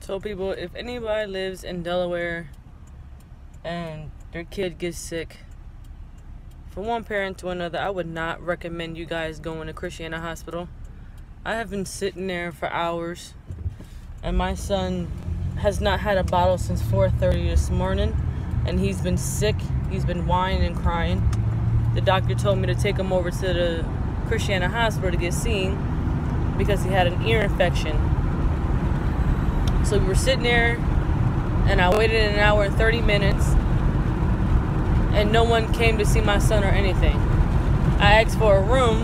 So people, if anybody lives in Delaware and their kid gets sick, from one parent to another, I would not recommend you guys going to Christiana Hospital. I have been sitting there for hours, and my son has not had a bottle since 4:30 this morning, and he's been sick. He's been whining and crying. The doctor told me to take him over to the Christiana Hospital to get seen because he had an ear infection. So we were sitting there, and I waited an hour and 30 minutes, and no one came to see my son or anything. I asked for a room,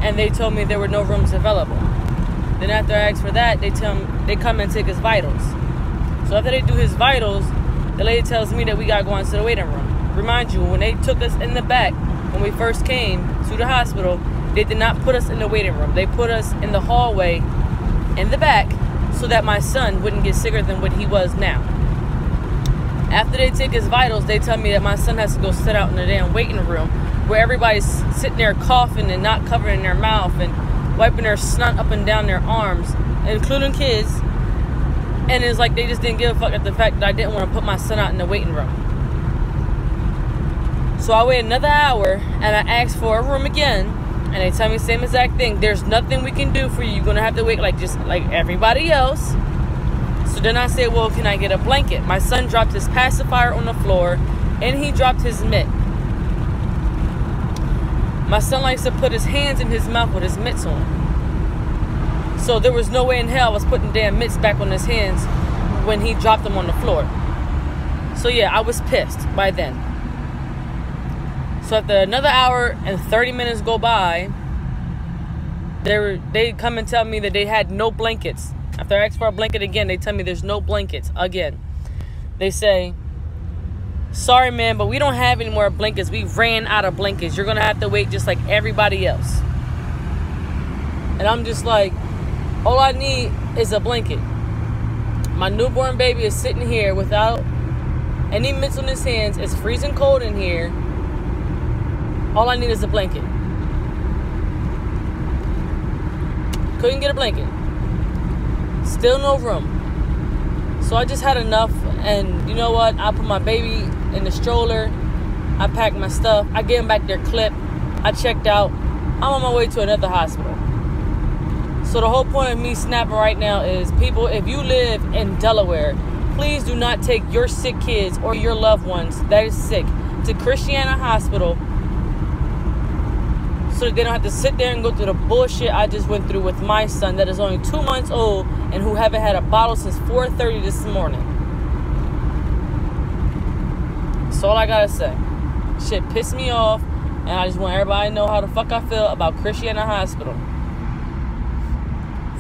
and they told me there were no rooms available. Then after I asked for that, they come and take his vitals. So after they do his vitals, the lady tells me that we gotta go into the waiting room. Remind you, when they took us in the back, when we first came to the hospital, they did not put us in the waiting room. They put us in the hallway in the back so that my son wouldn't get sicker than what he was now. After they take his vitals, they tell me that my son has to go sit out in the damn waiting room where everybody's sitting there coughing and not covering their mouth and wiping their snot up and down their arms, including kids. And it's like they just didn't give a fuck at the fact that I didn't want to put my son out in the waiting room. So I waited another hour, and I asked for a room again, and they tell me the same exact thing. There's nothing we can do for you. You're going to have to wait just like everybody else. So then I said, well, can I get a blanket? My son dropped his pacifier on the floor, and he dropped his mitt. My son likes to put his hands in his mouth with his mitts on. So there was no way in hell I was putting damn mitts back on his hands when he dropped them on the floor. So yeah, I was pissed by then. So after another hour and 30 minutes go by, they come and tell me that they had no blankets. After I asked for a blanket again, they tell me there's no blankets again. They say, sorry man, but we don't have any more blankets. We ran out of blankets. You're going to have to wait just like everybody else. And I'm just like, all I need is a blanket. My newborn baby is sitting here without any mitts on his hands. It's freezing cold in here. All I need is a blanket. Couldn't get a blanket. Still no room. So I just had enough, and you know what? I put my baby in the stroller. I packed my stuff. I gave him back their clip. I checked out. I'm on my way to another hospital. So the whole point of me snapping right now is, people, if you live in Delaware, please do not take your sick kids or your loved ones that is sick to Christiana Hospital so that they don't have to sit there and go through the bullshit I just went through with my son that is only 2 months old and who haven't had a bottle since 4:30 this morning. That's all I gotta say. Shit pissed me off, and I just want everybody to know how the fuck I feel about Christiana Hospital.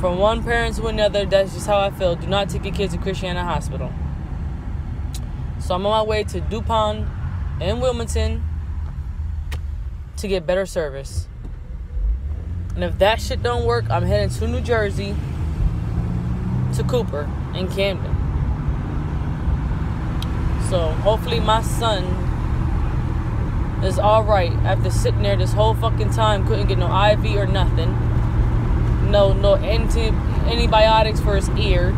From one parent to another, that's just how I feel. Do not take your kids to Christiana Hospital. So I'm on my way to DuPont in Wilmington to get better service. And if that shit don't work, I'm heading to New Jersey, to Cooper and Camden. So hopefully my son is alright after sitting there this whole fucking time, couldn't get no IV or nothing. No antibiotics for his ear.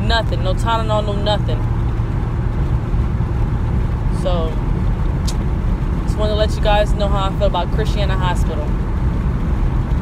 Nothing. No Tylenol, no nothing. So just want to let you guys know how I feel about Christiana Hospital.